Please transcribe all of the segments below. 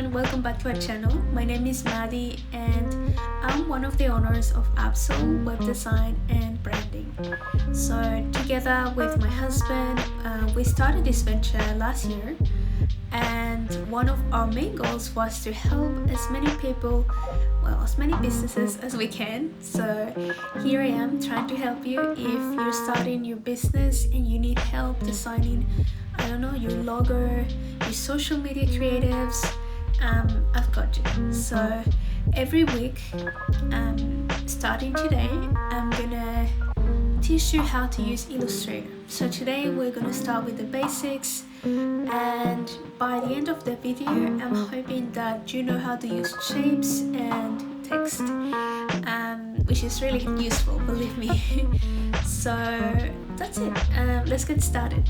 everyone, welcome back to our channel. My name is Maddie and I'm one of the owners of UPSOUL Web Design and Branding. So together with my husband, we started this venture last year, and one of our main goals was to help as many people, as many businesses as we can. So here I am trying to help you if you're starting your business and you need help designing, your logo, your social media creatives. I've got you. So every week, starting today, I'm gonna teach you how to use Illustrator. So today we're gonna start with the basics, and by the end of the video I'm hoping that you know how to use shapes and text, which is really useful, believe me. So that's it. Let's get started.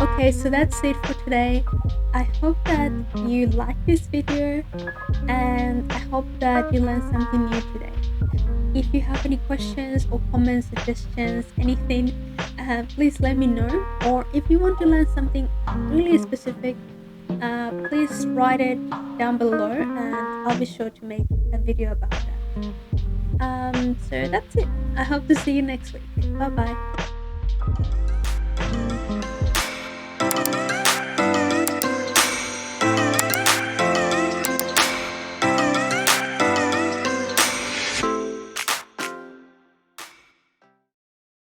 Okay, so that's it for today. I hope that you liked this video and I hope that you learned something new today. If you have any questions or comments, suggestions, anything, please let me know. Or if you want to learn something really specific, please write it down below and I'll be sure to make a video about that. So that's it. I hope to see you next week. Bye bye.